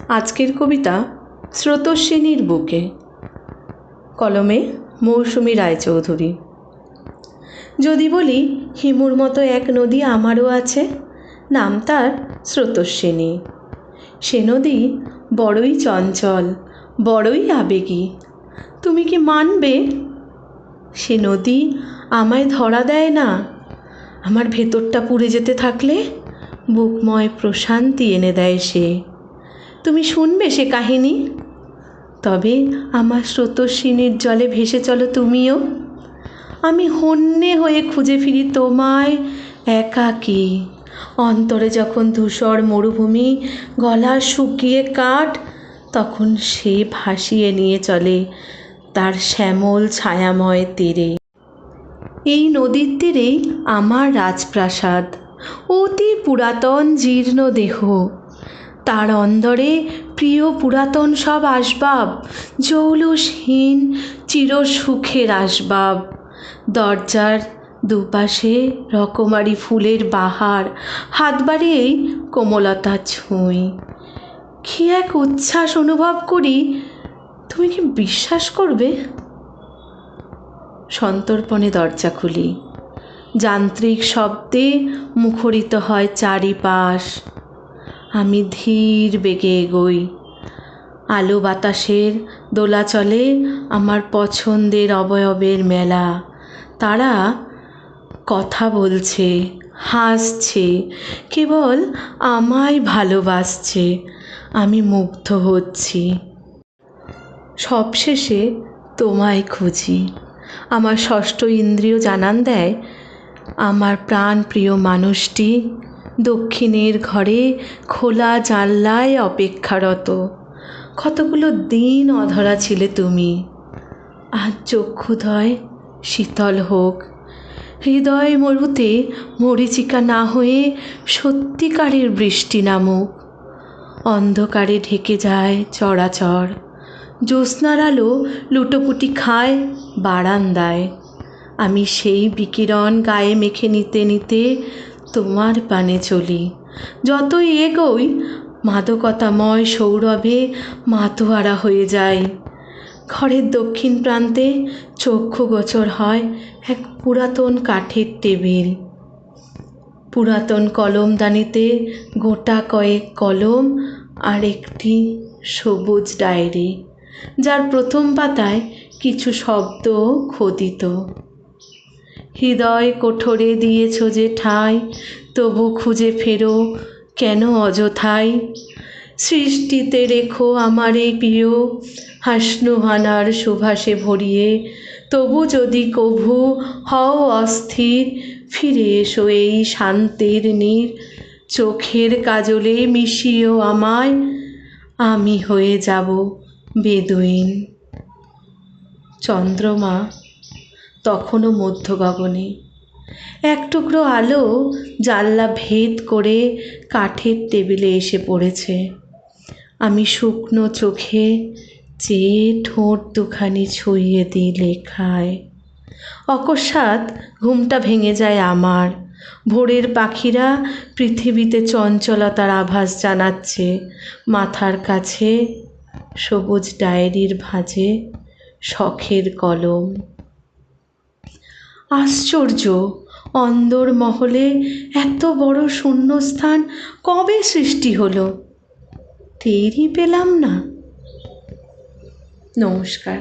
আজকের কবিতা স্রোতস্বিনীর বুকে, কলমে মৌসুমী রায়চৌধুরী। যদি বলি হিমুর মতো এক নদী আমারও আছে, নাম তার স্রোতস্বিনী। সে নদী বড়ই চঞ্চল, বড়ই আবেগী। তুমি কি মানবে? সে নদী আমায় ধরা দেয় না। আমার ভেতরটা পুড়ে যেতে থাকলে বুকময় প্রশান্তি এনে দেয় সে। তুমি শুনবে সে কাহিনী? তবে আমার স্রোতস্বিনীর জলে ভেসে চলো তুমিও। আমি হন্যে হয়ে খুঁজে ফিরি তোমায় একাকী। অন্তরে যখন ধূসর মরুভূমি, গলা শুকিয়ে কাঠ, তখন সে ভাসিয়ে নিয়ে চলে তার শ্যামল ছায়াময় তীরে। এই নদীর তীরেই আমার রাজপ্রাসাদ, অতি পুরাতন জীর্ণ দেহ। তার অন্দরে প্রিয় পুরাতন সব আসবাব, জৌলুসহীন চিরসুখের আসবাব। দরজার দুপাশে রকমারি ফুলের বাহার, হাত বাড়িয়েই কোমলতা ছুঁই। কি এক উচ্ছ্বাস অনুভব করি, তুমি কি বিশ্বাস করবে? সন্তর্পণে দরজা খুলি, যান্ত্রিক শব্দে মুখরিত হয় চারিপাশ। আমি ধীর বেগে এগোই। আলো বাতাসের দোলাচলে আমার পছন্দের অবয়বের মেলা। তারা কথা বলছে, হাসছে, কেবল আমায় ভালোবাসছে। আমি মুগ্ধ হচ্ছি। সবশেষে তোমায় খুঁজি। আমার ষষ্ঠ ইন্দ্রিয় জানান দেয় আমার প্রাণ প্রিয় মানুষটি দক্ষিণের ঘরে খোলা জানলায় অপেক্ষারত। কতগুলো দিন অধরা ছিলে তুমি। আজ চক্ষুদ্বয় শীতল হোক, হৃদয় মরুতে মরীচিকা না হয়ে সত্যিকারের বৃষ্টি নামুক। অন্ধকারে ঢেকে যায় চরাচর, জ্যোৎস্নার আলো লুটোপুটি খায় বারান্দায়। আমি সেই বিকিরণ গায়ে মেখে নিতে নিতে তোমার পানে চলি। যতই এগোই মাদকতাময় সৌরভে মাতোয়ারা হয়ে যায়। ঘরের দক্ষিণ প্রান্তে চক্ষুগোচর হয় এক পুরাতন কাঠের টেবিল। পুরাতন কলমদানিতে গোটা কয়েক কলম আর একটি সবুজ ডায়েরি, যার প্রথম পাতায় কিছু শব্দ খোদিত। হৃদয় কোঠরে দিয়েছ যে ঠাঁই, তবু খুঁজে ফেরো কেন অযথাই। সৃষ্টিতে রেখো আমার এই প্রিয় হাসনুহানার সুভাষে ভরিয়ে। তবু যদি কভু হও অস্থির, ফিরে এসো এই শান্তির নীর। চোখের কাজলে মিশিও আমায়, আমি হয়ে যাব বেদুইন। চন্দ্রমা তখনও মধ্য গগনে। এক টুকরো আলো জানলা ভেদ করে কাঠের টেবিলে এসে পড়েছে। আমি শুকনো চোখে চেয়ে ঠোঁট দুখানি ছুঁয়ে দিই লেখায়। অকস্মাৎ ঘুমটা ভেঙে যায় আমার। ভোরের পাখিরা পৃথিবীতে চঞ্চলতার আভাস জানাচ্ছে। মাথার কাছে সবুজ ডায়েরির ভাঁজে শখের কলম। আশ্চর্য, অন্দর মহলে এত বড় শূন্যস্থান কবে সৃষ্টি হলো, টেরই পেলাম না। নমস্কার।